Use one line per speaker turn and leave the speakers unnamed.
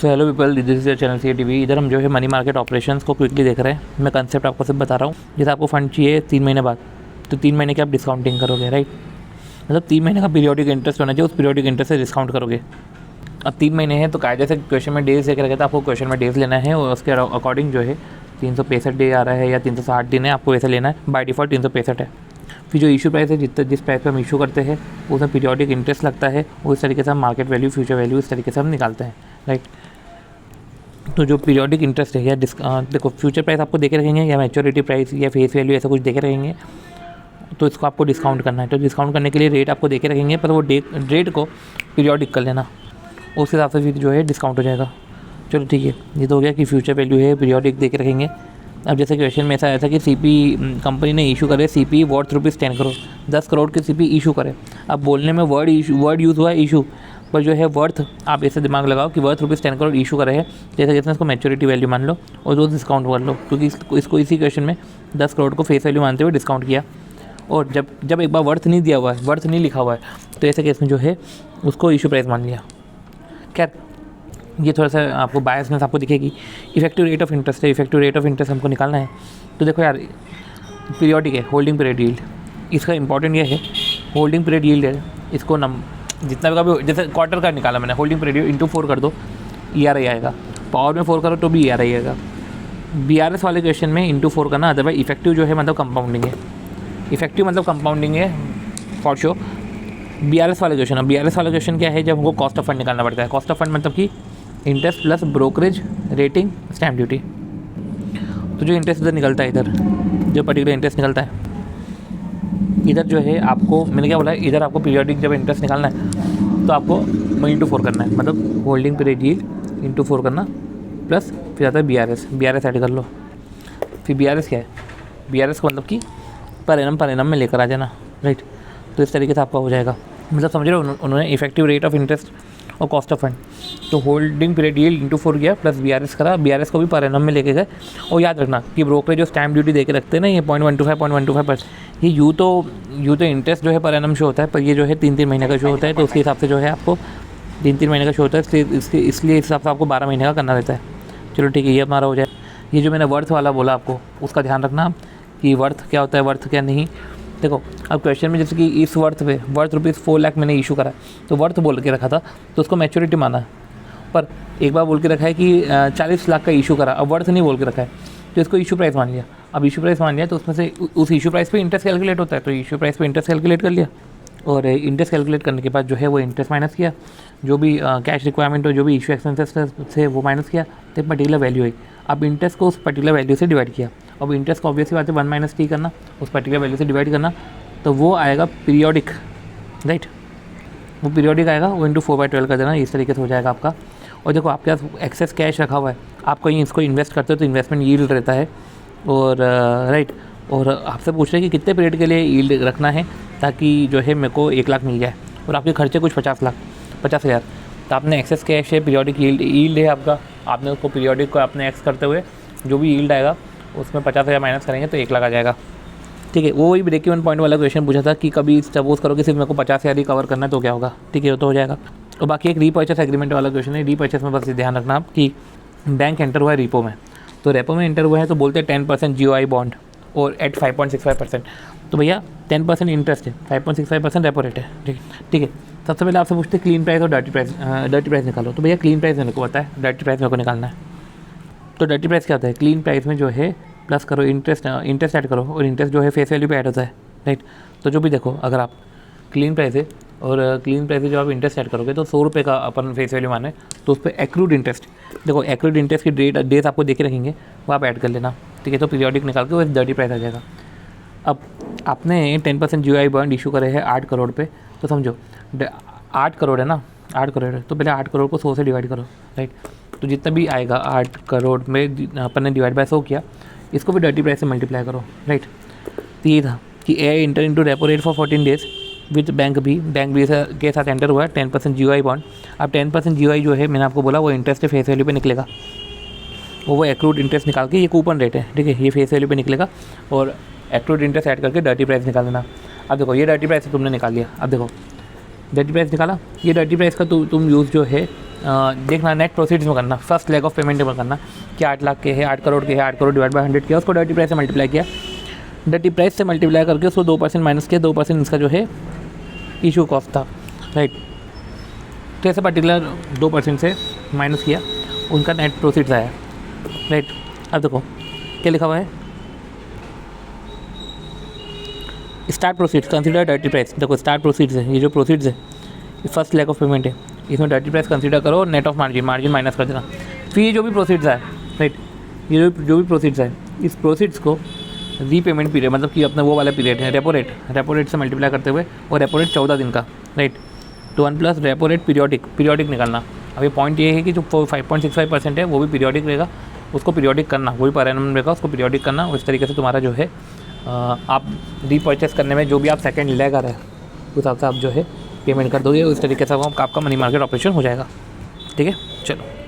So hello people, this is your channel CATV। इधर हम जो है मनी मार्केट ऑपरेशंस को क्विकली देख रहे हैं। मैं कंसेप्ट आपको सब बता रहा हूँ। जैसे आपको फंड चाहिए 3 महीने बाद, तो 3 महीने की आप डिस्काउंटिंग करोगे, राइट। मतलब 3 महीने का पीरियोडिक इंटरेस्ट होना चाहिए, उस पीरियोडिक इंटरेस्ट से डिस्काउंट करोगे। अब 3 महीने हैं तो कायदे से क्वेश्चन में डेज देकर रखा था, आपको क्वेश्चन में डेज लेना है और उसके अकॉर्डिंग जो है 365 डे आ रहा है या 360 दिन है, आपको वैसे लेना है। बाय डिफ़ॉल्ट 365 है। फिर जो इशू प्राइस है, जिस प्राइस पर हम इशू करते हैं उसमें पीरियोडिक इंटरेस्ट लगता है। उस तरीके से हम मार्केट वैल्यू, फ्यूचर वैल्यू इस तरीके से हम निकालते हैं, राइट। तो जो पीरियोडिक इंटरेस्ट है या देखो, फ्यूचर प्राइस आपको देखे रखेंगे या मैच्योरिटी प्राइस या फेस वैल्यू ऐसा कुछ देखे रहेंगे, तो इसको आपको डिस्काउंट करना है। तो डिस्काउंट करने के लिए रेट आपको देखे रखेंगे, पर वो रेट को पीरियोडिक कर लेना, उस हिसाब से फिर जो है डिस्काउंट हो जाएगा। चलो ठीक है, ये तो हो गया कि फ्यूचर वैल्यू है, पीरियोडिक देखे रखेंगे। अब जैसे क्वेश्चन में ऐसा आया था कि कंपनी ने इशू करे CP वर्थ ₹10 करोड़, 10 करोड़ के CP इशू करे। अब बोलने में वर्ड यूज़ हुआ है इशू, पर जो है वर्थ आप ऐसे दिमाग लगाओ कि वर्थ ₹10 करोड़ इशू करे है, जैसे जैसे इसको मैच्योरिटी वैल्यू मान लो और जो डिस्काउंट कर लो, क्योंकि इसको इसी क्वेश्चन में 10 करोड़ को फेस वैल्यू मानते हुए डिस्काउंट किया। और जब एक बार वर्थ नहीं दिया हुआ है, वर्थ नहीं लिखा हुआ है, तो ऐसे केस में जो है उसको इशू प्राइस मान लिया। खैर, ये थोड़ा सा आपको बायसनेस आपको दिखेगी। इफेक्टिव रेट ऑफ इंटरेस्ट है, इफेक्टिव रेट ऑफ इंटरेस्ट हमको निकालना है। तो देखो यार, पीरियोडिक है, होल्डिंग पीरियड यील्ड, इसका इंपॉर्टेंट ये है, होल्डिंग पीरियड यील्ड है, इसको जितना भी जैसे क्वार्टर का निकाला मैंने, होल्डिंग पीरियड इंटू 4 कर दो, ERI आएगा। पावर में 4 करो तो भी ERI आएगा। BRS वाले क्वेश्चन में इंटू 4 करना, अदरवाइज इफेक्टिव जो है मतलब कंपाउंडिंग है, इफेक्टिव मतलब कंपाउंडिंग है फॉर श्योर। BRS वाला क्वेश्चन क्या है, जब हमको कॉस्ट ऑफ फंड निकालना पड़ता है। कॉस्ट ऑफ फंड मतलब कि interest plus brokerage, rating, stamp duty. तो जो इंटरेस्ट इधर निकलता है, इधर जो पर्टिकुलर इंटरेस्ट निकलता है, इधर जो है आपको, मैंने क्या बोला, इधर आपको पीरियोडिक जब इंटरेस्ट निकालना है तो आपको इंटू 4 करना है, मतलब होल्डिंग पीरियड यील्ड इंटू 4 करना, प्लस फिर आता है BRS ऐड कर लो। फिर BRS क्या है, BRS का मतलब कि पर एनम में लेकर आ जाना, राइट। तो इस तरीके से आपका हो जाएगा, मतलब समझ रहे हो, उन्होंने इफेक्टिव रेट ऑफ इंटरेस्ट और कॉस्ट ऑफ फंड, तो होल्डिंग पीरियड यील्ड इंटू 4 किया, प्लस BRS करा, BRS को भी पर एनम में लेके गए। और याद रखना कि ब्रोकरेज जो स्टैम्प ड्यूटी दे के रखते हैं ना, ये 0.125 ये यूँ तो इंटरेस्ट जो है पर एनम शो होता है, पर ये जो है 3-3 महीने का शो होता है। तो उसके हिसाब से जो है आपको 3-3 महीने का शो होता है, इसलिए इस हिसाब से आपको 12 महीने का करना रहता है। चलो ठीक है, ये हमारा हो जाए। ये जो मैंने वर्थ वाला बोला आपको, उसका ध्यान रखना कि वर्थ क्या होता है, वर्थ क्या नहीं। देखो, अब क्वेश्चन में जैसे कि इस वर्थ ₹4 लाख मैंने इशू करा, तो वर्थ बोल के रखा था, तो उसको मैच्योरिटी माना। पर एक बार बोल के रखा है कि 40 लाख का इशू करा, अब वर्थ नहीं बोल के रखा है, तो इसको इशू प्राइस मान लिया। अब इशू प्राइस मान लिया तो उसमें से उस इशू प्राइस पे इंटरेस्ट कैलकुलेट होता है, तो इशू प्राइस पे इंटरेस्ट कैलकुलेट कर लिया, और इंटरेस्ट कैलकुलेट करने के बाद जो है वो इंटरेस्ट माइनस किया, जो भी कैश रिक्वायरमेंट हो, जो भी इशू एक्सपेंसेस थे वो माइनस किया, तो पर्टिकुलर वैल्यू आई। अब इंटरेस्ट को उस पर्टिकुलर वैल्यू से डिवाइड किया। अब इंटरेस्ट को ऑब्वियसली बात है 1 - T करना, उस पर्टिकुलर वैल्यू से डिवाइड करना, तो वो आएगा पीरियोडिक, राइट। वो पीरियोडिक आएगा, वो इंटू 4/12 कर देना, इस तरीके से हो जाएगा आपका। और देखो, आपके पास एक्सेस कैश रखा हुआ है, आप कहीं इसको इन्वेस्ट करते हो तो इन्वेस्टमेंट यील्ड रहता है, और राइट। और आपसे पूछ रहे हैं कि कितने पीरियड के लिए यील्ड रखना है, ताकि जो है मेरे को 1 लाख मिल जाए और आपके खर्चे कुछ 50,000। तो आपने एक्सेस कैश है, पीरियोडिक यील्ड है आपका, आपने उसको पीरियोडिक को आपने एक्स करते हुए जो भी यील्ड आएगा उसमें 50,000 माइनस करेंगे तो 1 लाख आ जाएगा, ठीक है। वही ब्रेक इवन पॉइंट वाला क्वेश्चन पूछा था कि कभी सपोज करो कि सिर्फ मेरे को 50,000 ही कवर करना है तो क्या होगा, ठीक है, तो हो जाएगा। और बाकी एक रीपर्चेस एग्रीमेंट वाला क्वेश्चन है। रीपर्चेस में बस ये ध्यान रखना आप कि बैंक एंटर हुआ है रेपो में, तो रेपो में एंटर हुआ है तो बोलते हैं 10% GOI बॉन्ड और एट 5.65%। तो भैया 10% इंटरेस्ट है, 5.65% रेपो रेट है, ठीक है। सबसे पहले आपसे पूछते हैं क्लीन प्राइस और डर्टी प्राइस निकालो। तो भैया क्लीन प्राइस मेरे को पता है, डर्टी प्राइस मेरे को निकालना है। तो डर्टी प्राइस क्या होता है, क्लीन प्राइस में जो है प्लस करो इंटरेस्ट ऐड करो, और इंटरेस्ट जो है फेस वैल्यू पे ऐड होता है, राइट। तो जो भी देखो, अगर आप क्लीन प्राइस है और क्लीन प्राइस है जो आप इंटरेस्ट ऐड करोगे, तो ₹100 का अपन फेस वैल्यू माने, तो उस पर एक्रूड इंटरेस्ट, देखो एक्रूड इंटरेस्ट की डेट आपको देखे रखेंगे, वो आप ऐड कर लेना, ठीक है। तो पीरियोडिक निकाल के वो डर्टी प्राइस आ जाएगा। अब आपने 10% GOI बॉन्ड इशू करे हैं 8 करोड़ पे, तो समझो 8 करोड़ है ना, 8 करोड़ है, तो पहले 8 करोड़ को 100 से डिवाइड करो, राइट। तो जितना भी आएगा 8 करोड़ में अपन ने डिवाइड बाय 100 किया, इसको भी डर्टी प्राइस से मल्टीप्लाई करो, राइट। तो ये था कि A inter into repo rate for 14 days with bank B के साथ एंटर हुआ है 10% GOI बॉन्ड। अब 10% GOI जो है मैंने आपको बोला वो इंटरेस्ट फेस वैल्यू पे निकलेगा, वो एक्रूड इंटरेस्ट निकाल के, ये कूपन रेट है, ठीक है, ये फेस वैल्यू पे निकलेगा, और एक्रूड इंटरेस्ट ऐड करके डर्टी प्राइस निकाल देना। अब देखो, ये डर्टी प्राइस तुमने निकाल लिया। अब देखो, डर्टी प्राइस निकाला, ये डर्टी प्राइस का तुम यूज़ जो है देखना नेट प्रोसीड्स में करना, फर्स्ट लेग ऑफ पेमेंट में करना कि 8 लाख के है, 8 करोड़ के है, 8 करोड़ डिवाइड बाय 100 किया, उसको डर्टी प्राइस से मल्टीप्लाई किया, डर्टी प्राइस से मल्टीप्लाई करके उसको 2% माइनस किया, 2% इसका जो है इशू कॉस्ट था, राइट। तो ऐसे पर्टिकुलर 2% से माइनस किया, उनका नेट प्रोसीड्स आया, राइट। अब देखो क्या लिखा हुआ है, start proceeds consider dirty price. देखो स्टार्ट प्रोसीड्स है, ये जो प्रोसीड्स है ये फर्स्ट लेग ऑफ पेमेंट है, इसमें डर्टी प्राइस कंसीडर करो, net of margin, margin minus कर देना, फिर ये जो भी प्रोसीड्स है, राइट, ये जो भी प्रोसीड्स है, इस प्रोसीड्स को रीपेमेंट पीरियड, मतलब कि अपना वो वाला पीरियड है, रेपो रेट से मल्टीप्लाई करते हुए, और रेपो रेट 14 दिन का, राइट, तो 1 प्लस रेपो रेट पीरियोडिक निकालना। अभी पॉइंट ये है कि जो 5.65% है वो भी पीरियोडिक रहेगा, उसको पीरियोडिक करना, वो भी पर एनम रहेगा, उसको पीरियोडिक करना। उस तरीके से तुम्हारा जो है आप रीपर्चेस करने में जो भी आप सेकंड लेग आ रहा है उस हिसाब से आप जो है पेमेंट कर दोगे, उस तरीके से आपका मनी मार्केट ऑपरेशन हो जाएगा, ठीक है। चलो।